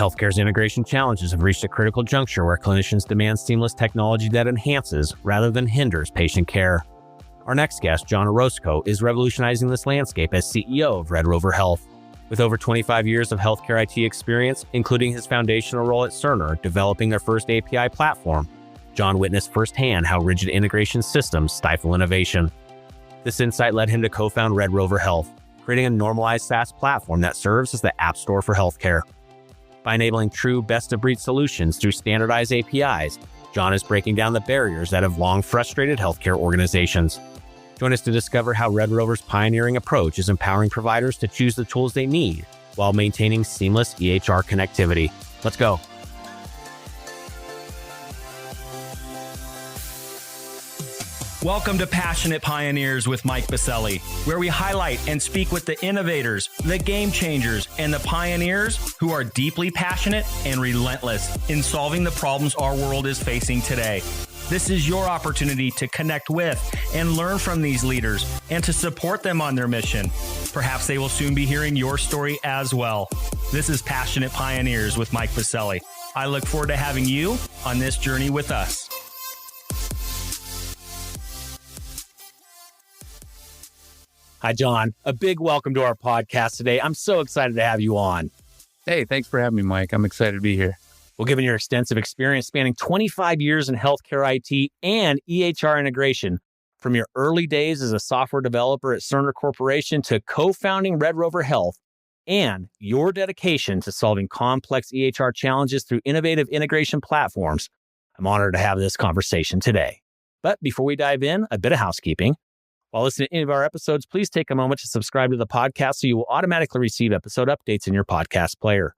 Healthcare's integration challenges have reached a critical juncture where clinicians demand seamless technology that enhances rather than hinders patient care. Our next guest, John Orozco, is revolutionizing this landscape as CEO of Red Rover Health. With over 25 years of healthcare IT experience, including his foundational role at Cerner, developing their first API platform, John witnessed firsthand how rigid integration systems stifle innovation. This insight led him to co-found Red Rover Health, creating a normalized SaaS platform that serves as the app store for healthcare. By enabling true best-of-breed solutions through standardized APIs, John is breaking down the barriers that have long frustrated healthcare organizations. Join us to discover how Red Rover's pioneering approach is empowering providers to choose the tools they need while maintaining seamless EHR connectivity. Let's go. Welcome to Passionate Pioneers with Mike Biselli, where we highlight and speak with the innovators, the game changers, and the pioneers who are deeply passionate and relentless in solving the problems our world is facing today. This is your opportunity to connect with and learn from these leaders and to support them on their mission. Perhaps they will soon be hearing your story as well. This is Passionate Pioneers with Mike Biselli. I look forward to having you on this journey with us. Hi, John. A big welcome to our podcast today. I'm so excited to have you on. Hey, thanks for having me, Mike. I'm excited to be here. Well, given your extensive experience spanning 25 years in healthcare IT and EHR integration, from your early days as a software developer at Cerner Corporation to co-founding Red Rover Health, and your dedication to solving complex EHR challenges through innovative integration platforms, I'm honored to have this conversation today. But before we dive in, a bit of housekeeping. While listening to any of our episodes, please take a moment to subscribe to the podcast so you will automatically receive episode updates in your podcast player.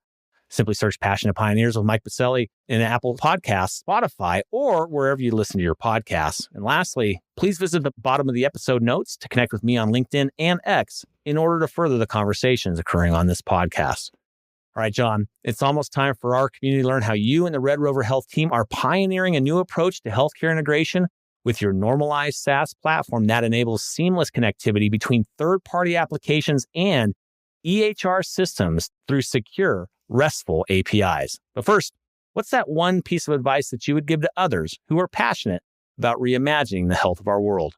Simply search Passionate Pioneers with Mike Biselli in Apple Podcasts, Spotify, or wherever you listen to your podcasts. And lastly, please visit the bottom of the episode notes to connect with me on LinkedIn and X in order to further the conversations occurring on this podcast. All right, John, it's almost time for our community to learn how you and the Red Rover Health team are pioneering a new approach to healthcare integration with your normalized SaaS platform that enables seamless connectivity between third-party applications and EHR systems through secure, RESTful APIs. But first, what's that one piece of advice that you would give to others who are passionate about reimagining the health of our world?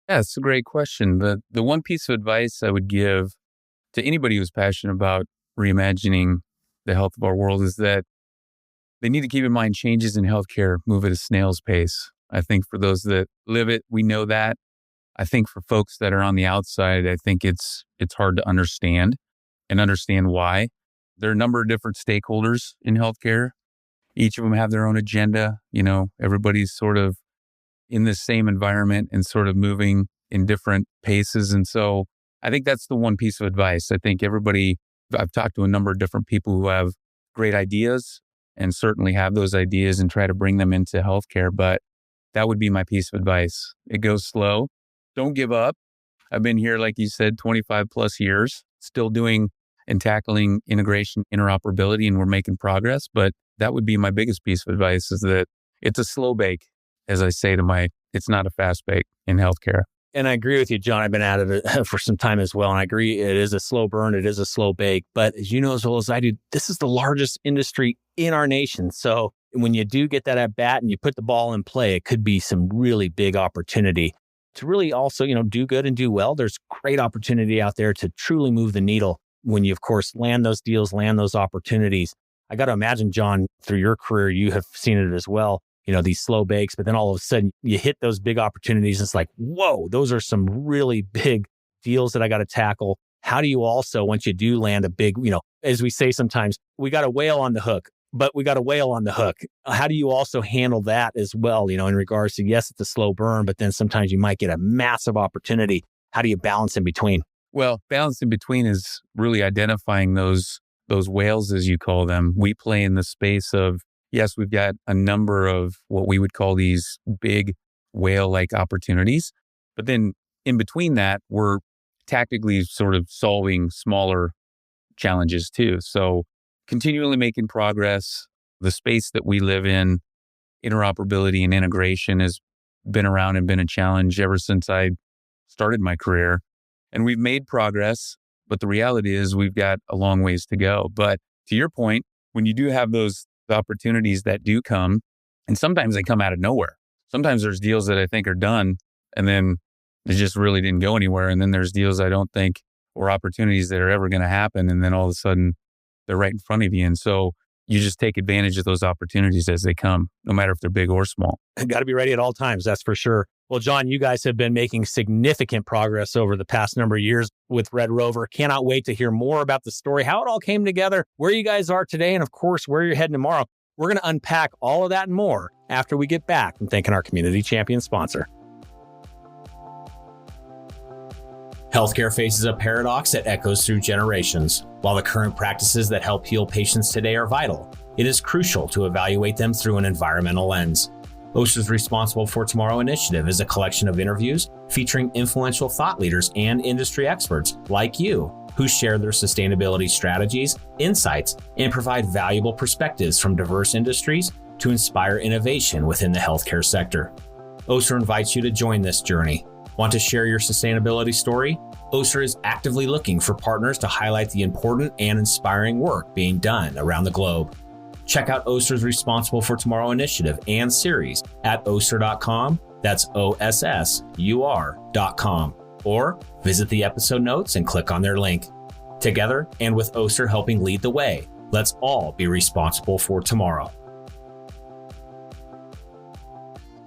Yeah, it's a great question. The one piece of advice I would give to anybody who's passionate about reimagining the health of our world is that they need to keep in mind changes in healthcare move at a snail's pace. I think for those that live it, we know that. I think for folks that are on the outside, I think it's hard to understand why. There are a number of different stakeholders in healthcare. Each of them have their own agenda. You know, everybody's sort of in the same environment and sort of moving in different paces. And so I think that's the one piece of advice. I think I've talked to a number of different people who have great ideas and certainly have those ideas and try to bring them into healthcare. But that would be my piece of advice. It goes slow. Don't give up. I've been here, like you said, 25 plus years, still doing and tackling integration, interoperability, and we're making progress. But that would be my biggest piece of advice is that it's a slow bake, as I say it's not a fast bake in healthcare. And I agree with you, John. I've been at it for some time as well. And I agree it is a slow burn. It is a slow bake. But as you know as well as I do, this is the largest industry in our nation. So when you do get that at bat and you put the ball in play, it could be some really big opportunity to really also, do good and do well. There's great opportunity out there to truly move the needle when you, of course, land those deals, land those opportunities. I got to imagine, John, through your career, you have seen it as well, these slow bakes, but then all of a sudden you hit those big opportunities. It's like, whoa, those are some really big deals that I got to tackle. How do you also, once you do land a big, as we say sometimes, we got a whale on the hook. But we got a whale on the hook. How do you also handle that as well? In regards to, yes, it's a slow burn, but then sometimes you might get a massive opportunity. How do you balance in between? Well, balance in between is really identifying those whales, as you call them. We play in the space of, yes, we've got a number of what we would call these big whale-like opportunities. But then in between that, we're tactically sort of solving smaller challenges too. So continually making progress. The space that we live in, interoperability and integration, has been around and been a challenge ever since I started my career. And we've made progress, but the reality is we've got a long ways to go. But to your point, when you do have those opportunities that do come, and sometimes they come out of nowhere. Sometimes there's deals that I think are done and then they just really didn't go anywhere. And then there's deals I don't think or opportunities that are ever going to happen. And then all of a sudden they're right in front of you. And so you just take advantage of those opportunities as they come, no matter if they're big or small. Got to be ready at all times. That's for sure. Well, John, you guys have been making significant progress over the past number of years with Red Rover. Cannot wait to hear more about the story, how it all came together, where you guys are today, and of course, where you're heading tomorrow. We're going to unpack all of that and more after we get back from thanking our community champion sponsor. Healthcare faces a paradox that echoes through generations. While the current practices that help heal patients today are vital, it is crucial to evaluate them through an environmental lens. OSHA's Responsible for Tomorrow initiative is a collection of interviews featuring influential thought leaders and industry experts like you who share their sustainability strategies, insights, and provide valuable perspectives from diverse industries to inspire innovation within the healthcare sector. OSHA invites you to join this journey. Want to share your sustainability story? OSHA is actively looking for partners to highlight the important and inspiring work being done around the globe. Check out OSHA's Responsible for Tomorrow initiative and series at OSHA.com. That's OSSUR.com. Or visit the episode notes and click on their link. Together, and with OSHA helping lead the way, let's all be responsible for tomorrow.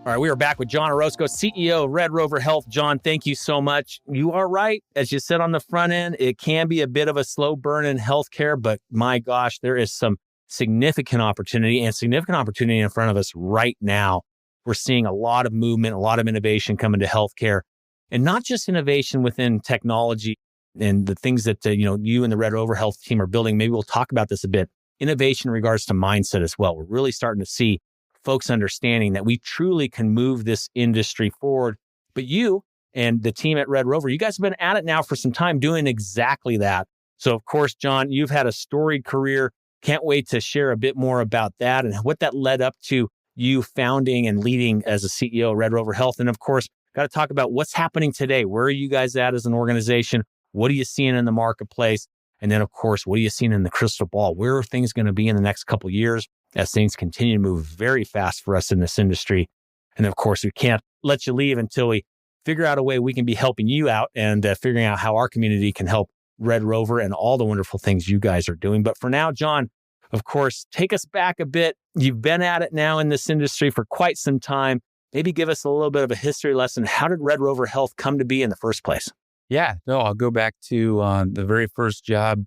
All right, we are back with John Orozco, CEO of Red Rover Health. John, thank you so much. You are right. As you said on the front end, it can be a bit of a slow burn in healthcare, but my gosh, there is some significant opportunity in front of us right now. We're seeing a lot of movement, a lot of innovation coming to healthcare, and not just innovation within technology and the things that you and the Red Rover Health team are building. Maybe we'll talk about this a bit. Innovation in regards to mindset as well. We're really starting to see folks understanding that we truly can move this industry forward. But you and the team at Red Rover, you guys have been at it now for some time doing exactly that. So of course, John, you've had a storied career. Can't wait to share a bit more about that and what that led up to you founding and leading as a CEO of Red Rover Health. And of course, got to talk about what's happening today. Where are you guys at as an organization? What are you seeing in the marketplace? And then of course, what are you seeing in the crystal ball? Where are things going to be in the next couple of years as things continue to move very fast for us in this industry? And of course, we can't let you leave until we figure out a way we can be helping you out and figuring out how our community can help Red Rover and all the wonderful things you guys are doing. But for now, John, of course, take us back a bit. You've been at it now in this industry for quite some time. Maybe give us a little bit of a history lesson. How did Red Rover Health come to be in the first place? Yeah, no, I'll go back to the very first job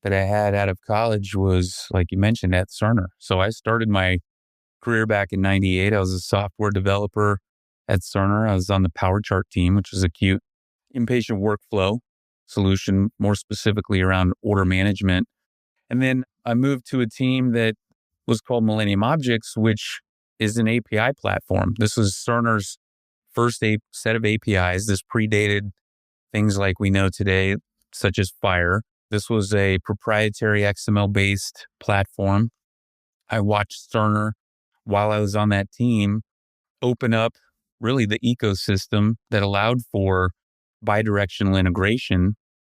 that I had out of college was, like you mentioned, at Cerner. So I started my career back in 98. I was a software developer at Cerner. I was on the PowerChart team, which is acute inpatient workflow solution, more specifically around order management. And then I moved to a team that was called Millennium Objects, which is an API platform. This was Cerner's first set of APIs. This predated things like we know today, such as Fire. This was a proprietary XML-based platform. I watched Cerner while I was on that team open up really the ecosystem that allowed for bidirectional integration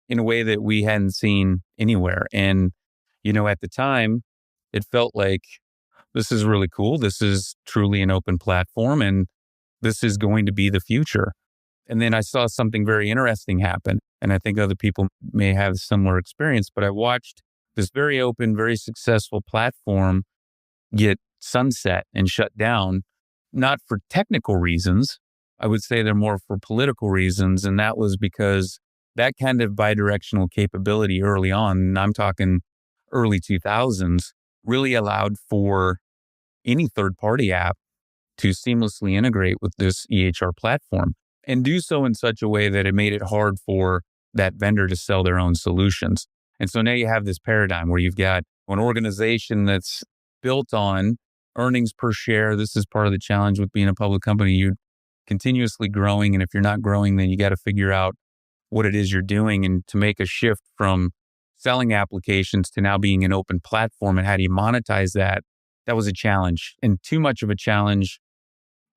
in a way that we hadn't seen anywhere. And, at the time, it felt like this is really cool. This is truly an open platform, and this is going to be the future. And then I saw something very interesting happen. And I think other people may have a similar experience, but I watched this very open, very successful platform get sunset and shut down, not for technical reasons. I would say they're more for political reasons. And that was because that kind of bidirectional capability early on, and I'm talking early 2000s, really allowed for any third-party app to seamlessly integrate with this EHR platform and do so in such a way that it made it hard for that vendor to sell their own solutions. And so now you have this paradigm where you've got an organization that's built on earnings per share. This is part of the challenge with being a public company. You're continuously growing. And if you're not growing, then you got to figure out what it is you're doing. And to make a shift from selling applications to now being an open platform and how do you monetize that, that was a challenge. And too much of a challenge,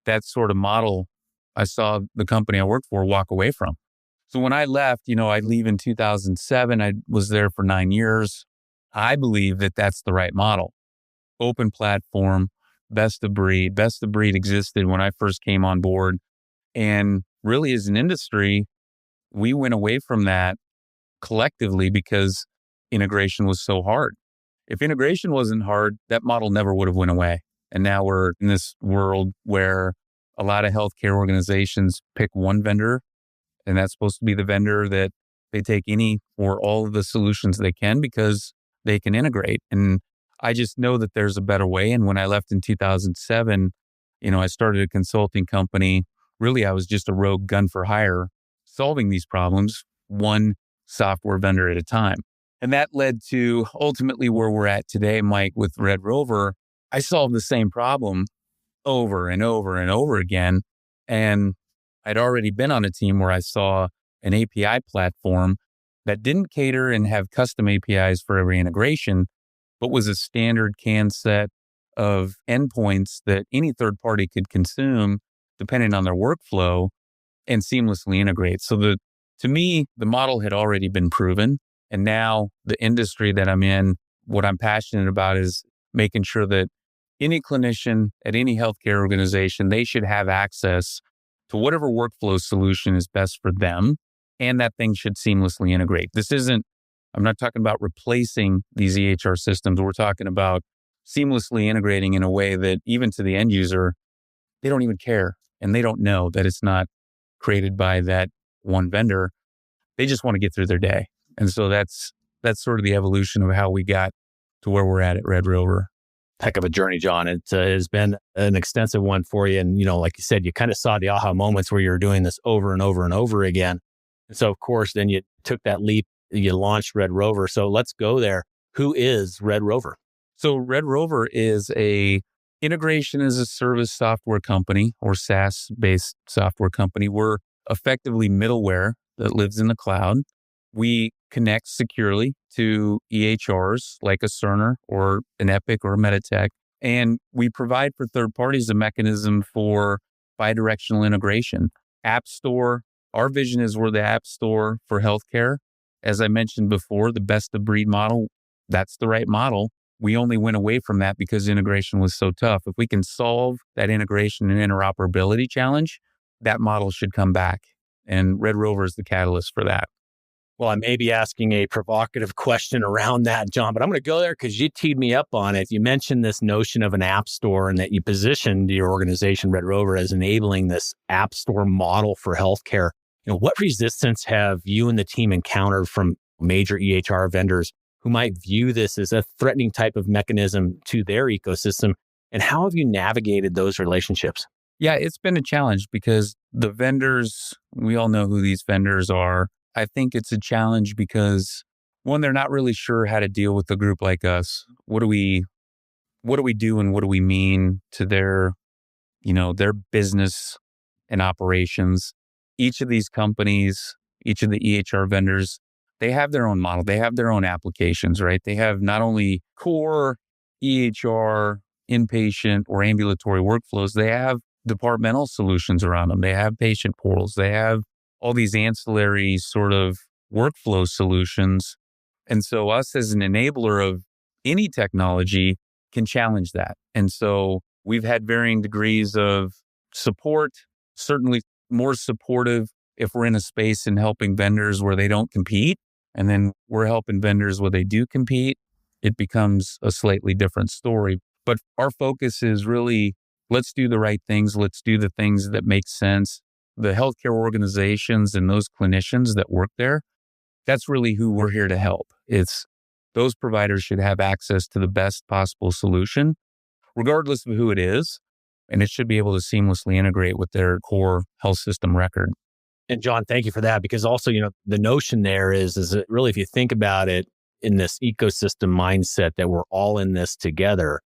that sort of model, I saw the company I worked for walk away from. So when I left, I leave in 2007. I was there for 9 years. I believe that that's the right model. Open platform, best of breed. Best of breed existed when I first came on board. And really, as an industry, we went away from that collectively because integration was so hard. If integration wasn't hard, that model never would have went away. And now we're in this world where a lot of healthcare organizations pick one vendor, and that's supposed to be the vendor that they take any or all of the solutions they can because they can integrate. And I just know that there's a better way. And when I left in 2007, I started a consulting company. Really, I was just a rogue gun for hire, solving these problems one software vendor at a time. And that led to ultimately where we're at today, Mike, with Red Rover. I solved the same problem over and over and over again. And I'd already been on a team where I saw an API platform that didn't cater and have custom APIs for every integration, but was a standard CAN set of endpoints that any third party could consume depending on their workflow and seamlessly integrate. So to me, the model had already been proven. And now the industry that I'm in, what I'm passionate about is making sure that any clinician at any healthcare organization, they should have access to whatever workflow solution is best for them. And that thing should seamlessly integrate. I'm not talking about replacing these EHR systems. We're talking about seamlessly integrating in a way that even to the end user, they don't even care. And they don't know that it's not created by that one vendor. They just want to get through their day. And so that's sort of the evolution of how we got to where we're at Red Rover. Heck of a journey, John. It has been an extensive one for you. And, like you said, you kind of saw the aha moments where you were doing this over and over and over again. And so, of course, then you took that leap, you launched Red Rover. So let's go there. Who is Red Rover? So Red Rover is a integration as a service software company or SaaS-based software company. We're effectively middleware that lives in the cloud. We connect securely to EHRs like a Cerner or an Epic or a Meditech. And we provide for third parties a mechanism for bidirectional integration. App Store, our vision is we're the App Store for healthcare. As I mentioned before, the best of breed model, that's the right model. We only went away from that because integration was so tough. If we can solve that integration and interoperability challenge, that model should come back. And Red Rover is the catalyst for that. Well, I may be asking a provocative question around that, John, but I'm going to go there because you teed me up on it. You mentioned this notion of an app store and that you positioned your organization, Red Rover, as enabling this app store model for healthcare. What resistance have you and the team encountered from major EHR vendors who might view this as a threatening type of mechanism to their ecosystem? And how have you navigated those relationships? Yeah, it's been a challenge because the vendors, we all know who these vendors are. I think it's a challenge because, one, they're not really sure how to deal with a group like us. What do we do and what do we mean to their business and operations? Each of these companies, each of the EHR vendors, they have their own model. They have their own applications, right? They have not only core EHR, inpatient or ambulatory workflows, they have departmental solutions around them. They have patient portals. They have all these ancillary sort of workflow solutions. And so us as an enabler of any technology can challenge that. And so we've had varying degrees of support, certainly more supportive if we're in a space and helping vendors where they don't compete. And then we're helping vendors where they do compete. It becomes a slightly different story. But our focus is really, let's do the right things. Let's do the things that make sense. The healthcare organizations and those clinicians that work there, that's really who we're here to help. It's those providers should have access to the best possible solution, regardless of who it is. And it should be able to seamlessly integrate with their core health system record. And John, thank you for that, because also, the notion there is that really, if you think about it in this ecosystem mindset that we're all in this together,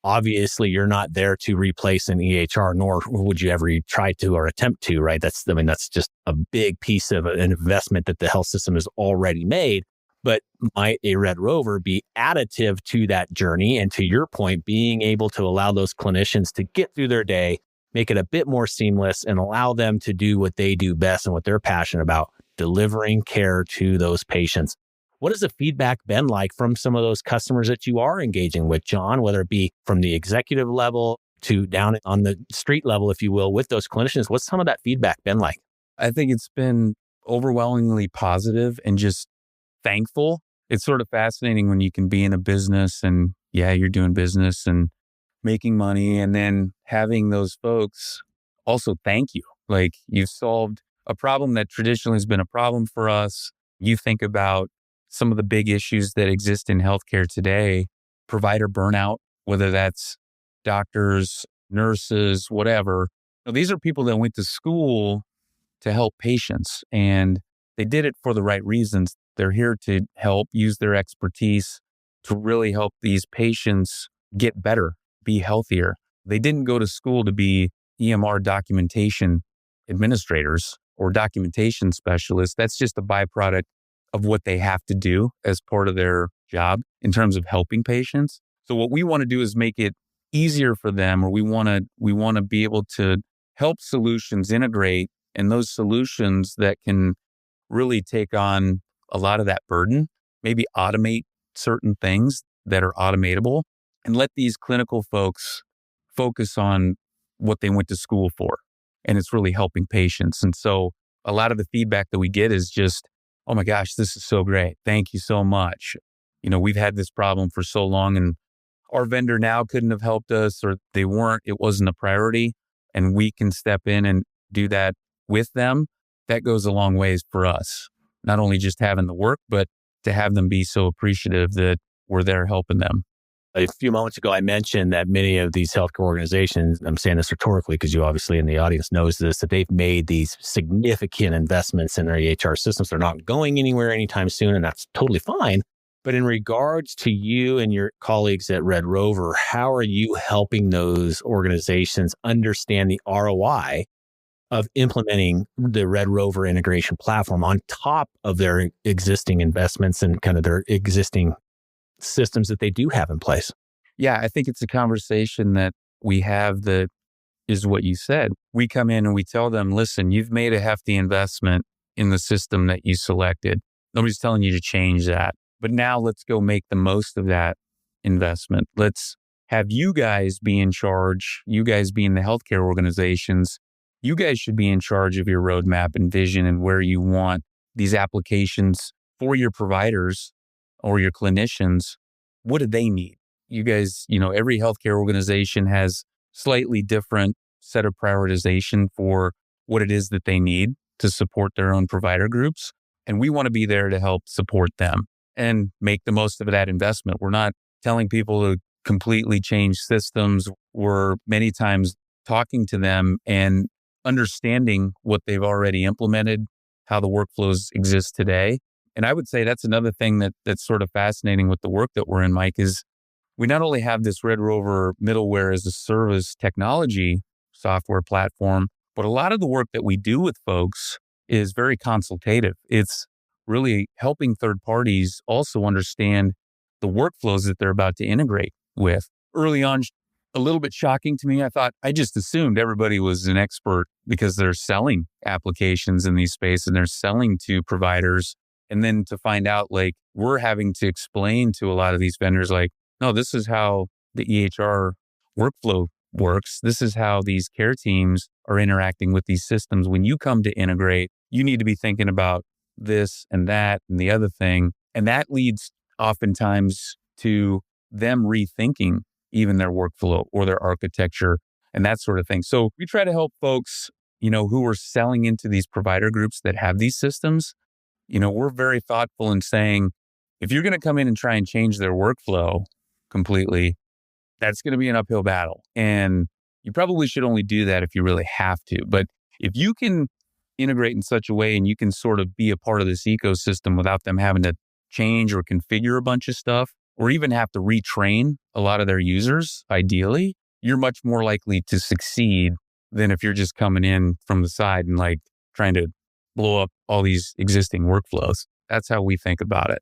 obviously you're not there to replace an EHR, nor would you ever try to or attempt to, right? That's just a big piece of an investment that the health system has already made. But might a Red Rover be additive to that journey? And to your point, being able to allow those clinicians to get through their day, make it a bit more seamless, and allow them to do what they do best and what they're passionate about, delivering care to those patients. What has the feedback been like from some of those customers that you are engaging with, John, whether it be from the executive level to down on the street level, if you will, with those clinicians? What's some of that feedback been like? I think it's been overwhelmingly positive and just thankful. It's sort of fascinating when you can be in a business and you're doing business and making money, and then having those folks also thank you. Like, you've solved a problem that traditionally has been a problem for us. You think about some of the big issues that exist in healthcare today, provider burnout, whether that's doctors, nurses, whatever. Now, these are people that went to school to help patients, and they did it for the right reasons. They're here to help use their expertise to really help these patients get better, be healthier. They didn't go to school to be EMR documentation administrators or documentation specialists. That's just a byproduct of what they have to do as part of their job in terms of helping patients. So what we want to do is make it easier for them, or we want to be able to help solutions integrate, and those solutions that can really take on a lot of that burden, maybe automate certain things that are automatable, and let these clinical folks focus on what they went to school for. And it's really helping patients. And so a lot of the feedback that we get is just, oh my gosh, this is so great. Thank you so much. We've had this problem for so long, and our vendor now couldn't have helped us, or it wasn't a priority, and we can step in and do that with them. That goes a long ways for us. Not only just having the work, but to have them be so appreciative that we're there helping them. A few moments ago, I mentioned that many of these healthcare organizations, I'm saying this rhetorically because you obviously in the audience knows this, that they've made these significant investments in their EHR systems. They're not going anywhere anytime soon, and that's totally fine. But in regards to you and your colleagues at Red Rover, how are you helping those organizations understand the ROI of implementing the Red Rover integration platform on top of their existing investments and kind of their existing systems that they do have in place? Yeah, I think it's a conversation that we have that is what you said. We come in and we tell them, listen, you've made a hefty investment in the system that you selected. Nobody's telling you to change that. But now let's go make the most of that investment. Let's have you guys be in charge, you guys being the healthcare organizations. You guys should be in charge of your roadmap and vision and where you want these applications for your providers or your clinicians. What do they need? You guys, every healthcare organization has slightly different set of prioritization for what it is that they need to support their own provider groups. And we want to be there to help support them and make the most of that investment. We're not telling people to completely change systems. We're many times talking to them and understanding what they've already implemented, how the workflows exist today. And I would say that's another thing that's sort of fascinating with the work that we're in, Mike, is we not only have this Red Rover middleware as a service technology software platform, but a lot of the work that we do with folks is very consultative. It's really helping third parties also understand the workflows that they're about to integrate with. Early on, a little bit shocking to me. I just assumed everybody was an expert because they're selling applications in these spaces and they're selling to providers. And then to find out, like, we're having to explain to a lot of these vendors, like, no, this is how the EHR workflow works. This is how these care teams are interacting with these systems. When you come to integrate, you need to be thinking about this and that and the other thing. And that leads oftentimes to them rethinking even their workflow or their architecture and that sort of thing. So we try to help folks, who are selling into these provider groups that have these systems. We're very thoughtful in saying, if you're going to come in and try and change their workflow completely, that's going to be an uphill battle. And you probably should only do that if you really have to. But if you can integrate in such a way and you can sort of be a part of this ecosystem without them having to change or configure a bunch of stuff, or even have to retrain a lot of their users, ideally, you're much more likely to succeed than if you're just coming in from the side and like trying to blow up all these existing workflows. That's how we think about it.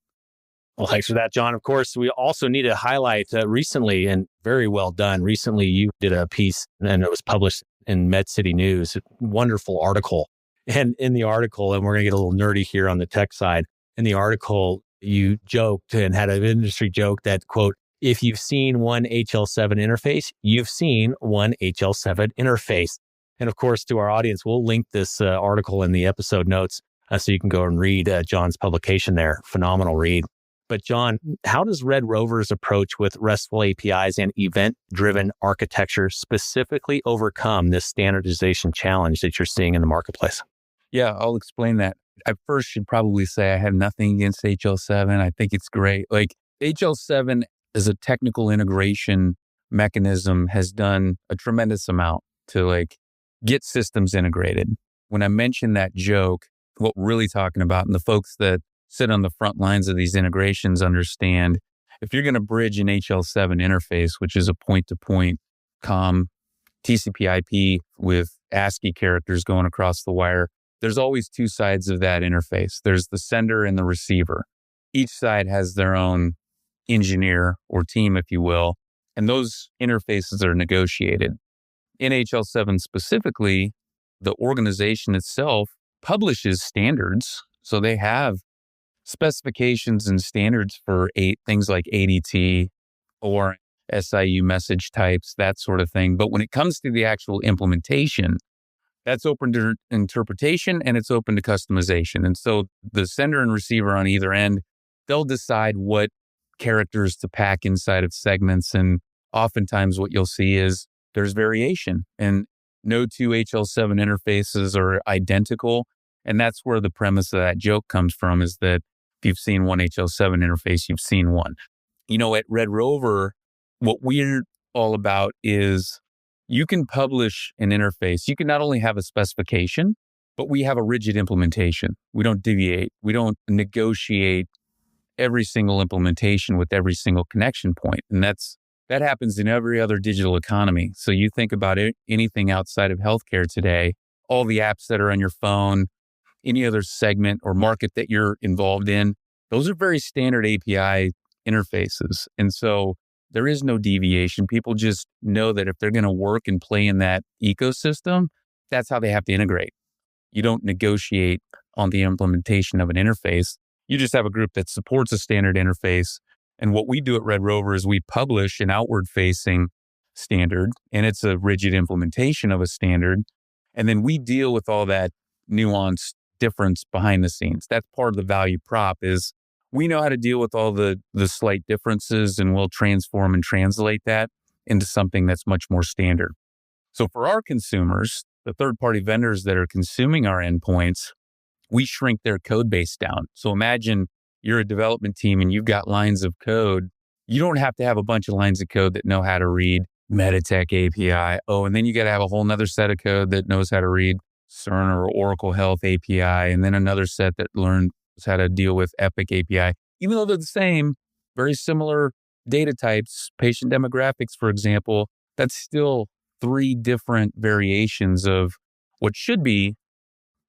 Well, thanks for that, John. Of course, we also need to highlight recently, and very well done. Recently, you did a piece and it was published in Med City News, a wonderful article. And in the article, and we're going to get a little nerdy here on the tech side, in the article, You joked and had an industry joke that, quote, if you've seen one HL7 interface, you've seen one HL7 interface. And of course, to our audience, we'll link this article in the episode notes so you can go and read John's publication there. Phenomenal read. But John, how does Red Rover's approach with RESTful APIs and event-driven architecture specifically overcome this standardization challenge that you're seeing in the marketplace? Yeah, I'll explain that. I first should probably say I have nothing against HL7. I think it's great. Like HL7 as a technical integration mechanism has done a tremendous amount to get systems integrated. When I mentioned that joke, what we're really talking about, and the folks that sit on the front lines of these integrations understand, if you're going to bridge an HL7 interface, which is a point-to-point COM TCP/IP with ASCII characters going across the wire, there's always two sides of that interface. There's the sender and the receiver. Each side has their own engineer or team, if you will, and those interfaces are negotiated. In HL7 specifically, the organization itself publishes standards. So they have specifications and standards for things like ADT or SIU message types, that sort of thing. But when it comes to the actual implementation, that's open to interpretation and it's open to customization. And so the sender and receiver on either end, they'll decide what characters to pack inside of segments. And oftentimes what you'll see is there's variation, and no two HL7 interfaces are identical. And that's where the premise of that joke comes from, is that if you've seen one HL7 interface, you've seen one. At Red Rover, what we're all about is you can publish an interface. You can not only have a specification, but we have a rigid implementation. We don't deviate. We don't negotiate every single implementation with every single connection point. And that happens in every other digital economy. So you think about anything outside of healthcare today, all the apps that are on your phone, any other segment or market that you're involved in, those are very standard API interfaces. And so there is no deviation. People just know that if they're going to work and play in that ecosystem, that's how they have to integrate. You don't negotiate on the implementation of an interface. You just have a group that supports a standard interface. And what we do at Red Rover is we publish an outward-facing standard, and it's a rigid implementation of a standard. And then we deal with all that nuanced difference behind the scenes. That's part of the value prop, is we know how to deal with all the slight differences, and we'll transform and translate that into something that's much more standard. So for our consumers, the third-party vendors that are consuming our endpoints, we shrink their code base down. So imagine you're a development team and you've got lines of code. You don't have to have a bunch of lines of code that know how to read Meditech API. Oh, and then you got to have a whole nother set of code that knows how to read Cerner or Oracle Health API, and then another set that learns how to deal with Epic API. Even though they're the same, very similar data types, patient demographics, for example, that's still 3 different variations of what should be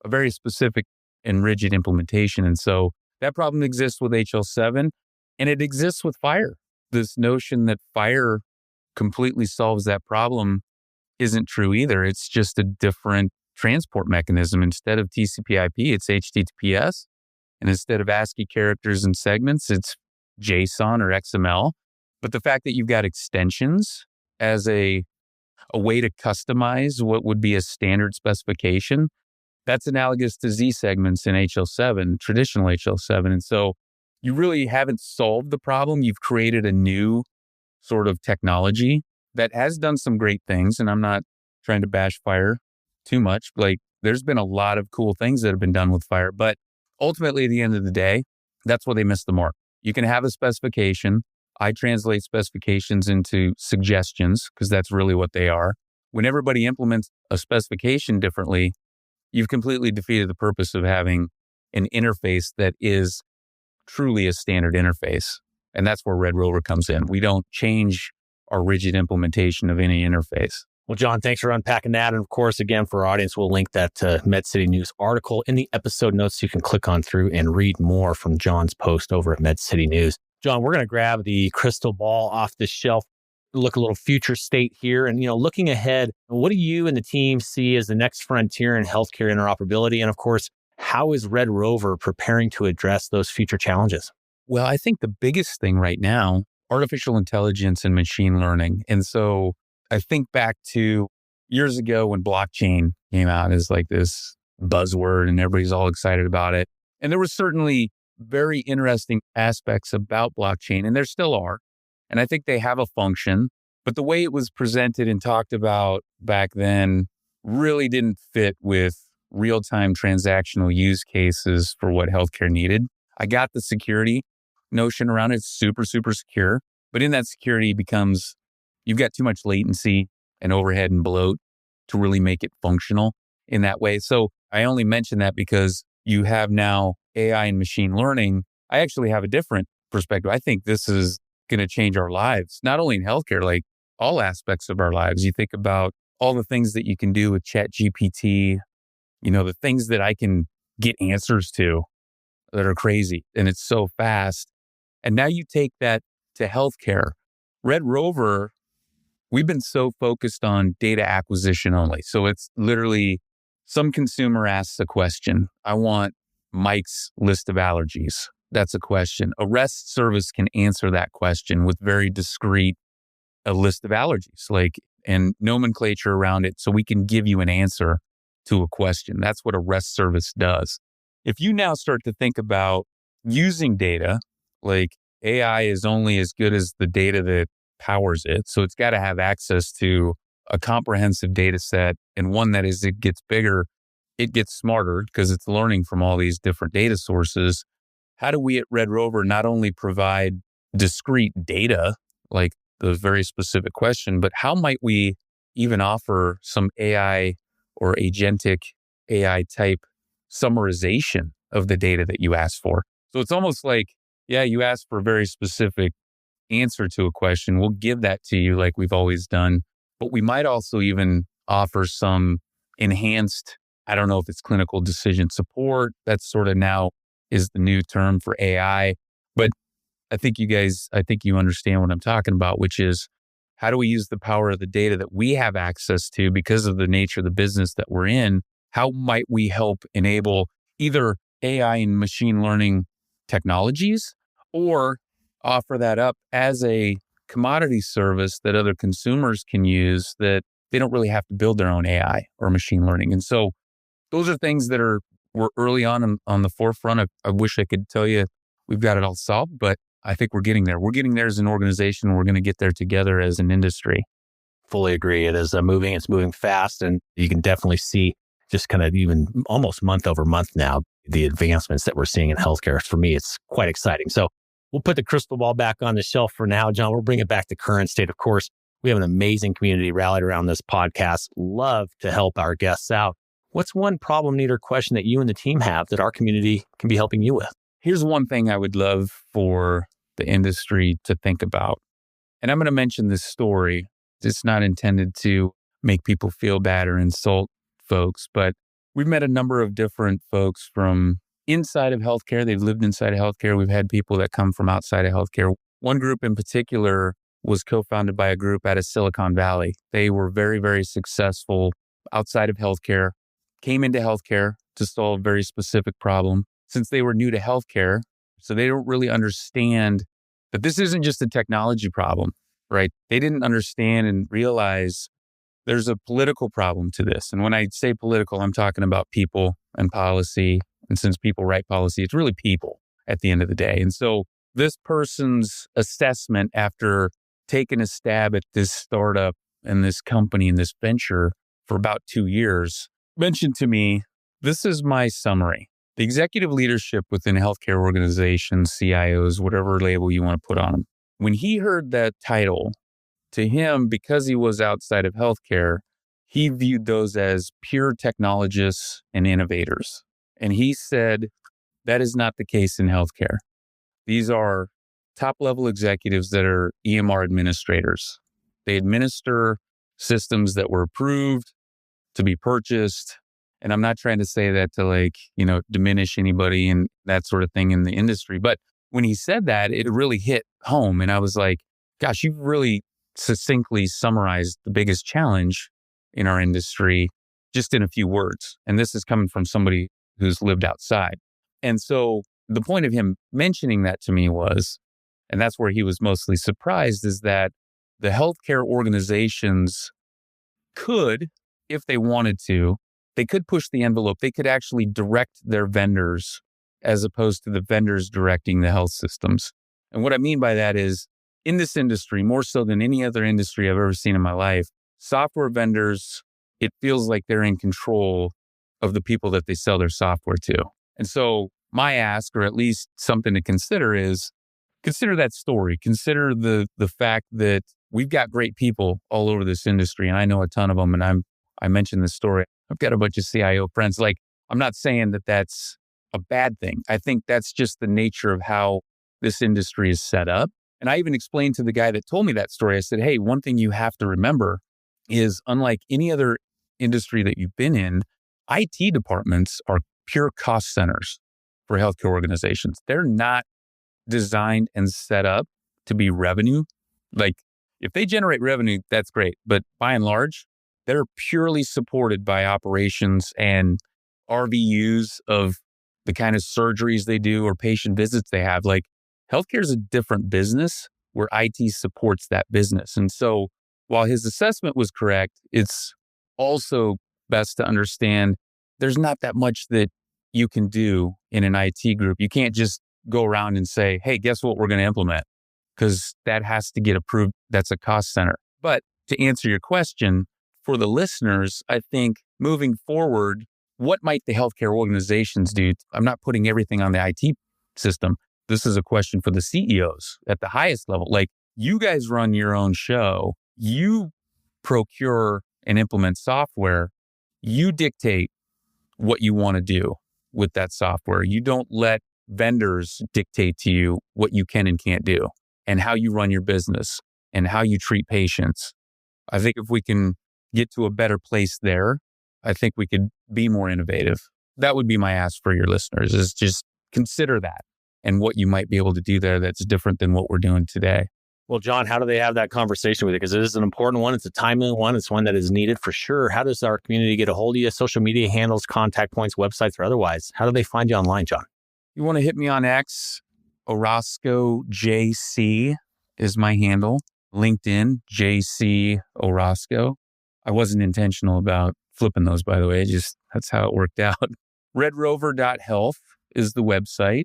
a very specific and rigid implementation. And so that problem exists with HL7, and it exists with Fire. This notion that Fire completely solves that problem isn't true either. It's just a different transport mechanism. Instead of TCP/IP, it's HTTPS. And instead of ASCII characters and segments, it's JSON or XML. But the fact that you've got extensions as a way to customize what would be a standard specification, that's analogous to Z segments in HL7, traditional HL7. And so you really haven't solved the problem. You've created a new sort of technology that has done some great things. And I'm not trying to bash Fire too much. There's been a lot of cool things that have been done with Fire. But ultimately, at the end of the day, that's where they missed the mark. You can have a specification. I translate specifications into suggestions because that's really what they are. When everybody implements a specification differently, you've completely defeated the purpose of having an interface that is truly a standard interface. And that's where Red Rover comes in. We don't change our rigid implementation of any interface. Well, John, thanks for unpacking that. And of course, again, for our audience, we'll link that MedCity News article in the episode notes so you can click on through and read more from John's post over at MedCity News. John, we're going to grab the crystal ball off the shelf, look a little future state here. And, looking ahead, what do you and the team see as the next frontier in healthcare interoperability? And of course, how is Red Rover preparing to address those future challenges? Well, I think the biggest thing right now, artificial intelligence and machine learning. And so I think back to years ago when blockchain came out as like this buzzword and everybody's all excited about it. And there were certainly very interesting aspects about blockchain, and there still are. And I think they have a function, but the way it was presented and talked about back then really didn't fit with real-time transactional use cases for what healthcare needed. I got the security notion around it. It's super, super secure. But in that security becomes, you've got too much latency and overhead and bloat to really make it functional in that way. So I only mention that because you have now AI and machine learning. I actually have a different perspective. I think this is going to change our lives, not only in healthcare, like all aspects of our lives. You think about all the things that you can do with ChatGPT, the things that I can get answers to that are crazy. And it's so fast. And now you take that to healthcare. Red Rover, we've been so focused on data acquisition only. So it's literally some consumer asks a question. I want Mike's list of allergies. That's a question. A REST service can answer that question with very discrete a list of allergies, and nomenclature around it so we can give you an answer to a question. That's what a REST service does. If you now start to think about using data, like AI is only as good as the data that powers it. So it's got to have access to a comprehensive data set, and one that as it gets bigger, it gets smarter because it's learning from all these different data sources. How do we at Red Rover not only provide discrete data, like the very specific question, but how might we even offer some AI or agentic AI type summarization of the data that you asked for? So it's almost like, you asked for a very specific answer to a question. We'll give that to you like we've always done, but we might also even offer some enhanced, I don't know if it's clinical decision support. That's sort of now is the new term for AI. But I think you understand what I'm talking about, which is how do we use the power of the data that we have access to because of the nature of the business that we're in? How might we help enable either AI and machine learning technologies or offer that up as a commodity service that other consumers can use that they don't really have to build their own AI or machine learning? And so those are things that we're early on the forefront. I wish I could tell you we've got it all solved, but I think we're getting there. We're getting there as an organization. We're going to get there together as an industry. Fully agree. It is moving. It's moving fast. And you can definitely see just kind of even almost month over month now, the advancements that we're seeing in healthcare. For me, it's quite exciting. So we'll put the crystal ball back on the shelf for now, John. We'll bring it back to current state. Of course, we have an amazing community rallied around this podcast. Love to help our guests out. What's one problem, need, or question that you and the team have that our community can be helping you with? Here's one thing I would love for the industry to think about. And I'm going to mention this story. It's not intended to make people feel bad or insult folks, but we've met a number of different folks from inside of healthcare. They've lived inside of healthcare. We've had people that come from outside of healthcare. One group in particular was co-founded by a group out of Silicon Valley. They were very, very successful outside of healthcare, came into healthcare to solve a very specific problem. Since they were new to healthcare, so they don't really understand that this isn't just a technology problem, right? They didn't understand and realize there's a political problem to this. And when I say political, I'm talking about people and policy. And since people write policy, it's really people at the end of the day. And so this person's assessment after taking a stab at this startup and this company and this venture for about 2 years mentioned to me, this is my summary. The executive leadership within healthcare organizations, CIOs, whatever label you want to put on them, when he heard that title, to him, because he was outside of healthcare, he viewed those as pure technologists and innovators. And he said, that is not the case in healthcare. These are top-level executives that are EMR administrators. They administer systems that were approved to be purchased. And I'm not trying to say that to diminish anybody and that sort of thing in the industry. But when he said that, it really hit home. And I was like, gosh, you've really succinctly summarized the biggest challenge in our industry just in a few words. And this is coming from somebody who's lived outside. And so the point of him mentioning that to me was, and that's where he was mostly surprised, is that the healthcare organizations could, if they wanted to, they could push the envelope. They could actually direct their vendors as opposed to the vendors directing the health systems. And what I mean by that is, in this industry, more so than any other industry I've ever seen in my life, software vendors, it feels like they're in control of the people that they sell their software to. And so my ask, or at least something to consider, is consider that story. Consider the fact that we've got great people all over this industry, and I know a ton of them. And I mentioned this story. I've got a bunch of CIO friends. Like, I'm not saying that that's a bad thing. I think that's just the nature of how this industry is set up. And I even explained to the guy that told me that story, I said, hey, one thing you have to remember is, unlike any other industry that you've been in, IT departments are pure cost centers for healthcare organizations. They're not designed and set up to be revenue. Like, if they generate revenue, that's great. But by and large, they're purely supported by operations and RVUs of the kind of surgeries they do or patient visits they have. Like, healthcare is a different business where IT supports that business. And so while his assessment was correct, it's also best to understand there's not that much that you can do in an IT group. You can't just go around and say, hey, guess what we're going to implement? Because that has to get approved. That's a cost center. But to answer your question, for the listeners, I think moving forward, what might the healthcare organizations do? I'm not putting everything on the IT system. This is a question for the CEOs at the highest level. Like, you guys run your own show. You procure and implement software. You dictate what you want to do with that software. You don't let vendors dictate to you what you can and can't do, and how you run your business and how you treat patients. I think if we can get to a better place there, I think we could be more innovative. That would be my ask for your listeners, is just consider that and what you might be able to do there that's different than what we're doing today. Well, John, how do they have that conversation with you? Because it is an important one. It's a timely one. It's one that is needed for sure. How does our community get a hold of you? Social media handles, contact points, websites, or otherwise? How do they find you online, John? You want to hit me on X, Orozco JC is my handle. LinkedIn, JC Orozco. I wasn't intentional about flipping those, by the way. Just that's how it worked out. redrover.health is the website,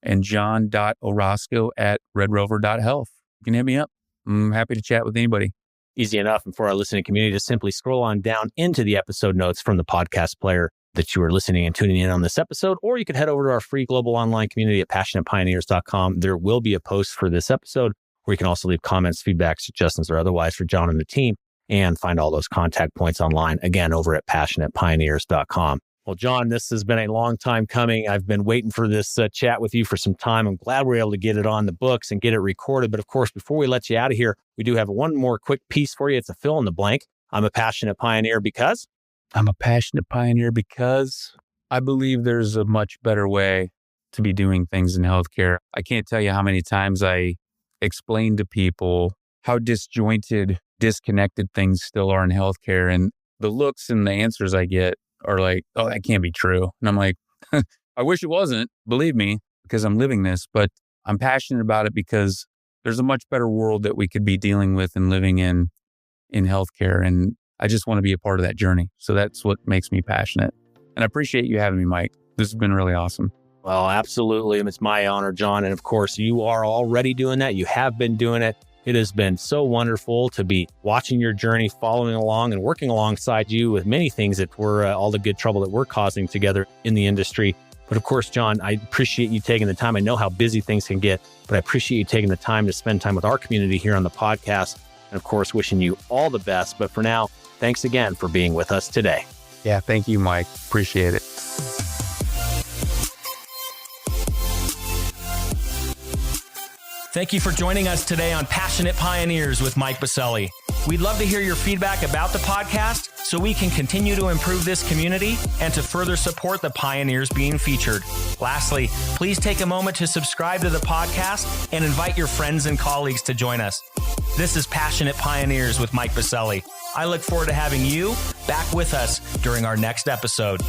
and john.orozco@redrover.health. You can hit me up. I'm happy to chat with anybody. Easy enough. And for our listening community, just simply scroll on down into the episode notes from the podcast player that you are listening and tuning in on this episode, or you could head over to our free global online community at passionatepioneers.com. There will be a post for this episode where you can also leave comments, feedback, suggestions, or otherwise for John and the team, and find all those contact points online, again, over at passionatepioneers.com. Well, John, this has been a long time coming. I've been waiting for this chat with you for some time. I'm glad we're able to get it on the books and get it recorded. But of course, before we let you out of here, we do have one more quick piece for you. It's a fill in the blank. I'm a passionate pioneer because... I'm a passionate pioneer because I believe there's a much better way to be doing things in healthcare. I can't tell you how many times I explain to people how disjointed, disconnected things still are in healthcare. And the looks and the answers I get are like, oh, that can't be true. And I'm like, I wish it wasn't, believe me, because I'm living this, but I'm passionate about it because there's a much better world that we could be dealing with and living in healthcare. And I just want to be a part of that journey. So that's what makes me passionate. And I appreciate you having me, Mike. This has been really awesome. Well, absolutely. It's my honor, John. And of course, you are already doing that. You have been doing it. It has been so wonderful to be watching your journey, following along and working alongside you with many things that were all the good trouble that we're causing together in the industry. But of course, John, I appreciate you taking the time. I know how busy things can get, but I appreciate you taking the time to spend time with our community here on the podcast. And of course, wishing you all the best. But for now, thanks again for being with us today. Yeah, thank you, Mike. Appreciate it. Thank you for joining us today on Passionate Pioneers with Mike Biselli. We'd love to hear your feedback about the podcast so we can continue to improve this community and to further support the pioneers being featured. Lastly, please take a moment to subscribe to the podcast and invite your friends and colleagues to join us. This is Passionate Pioneers with Mike Biselli. I look forward to having you back with us during our next episode.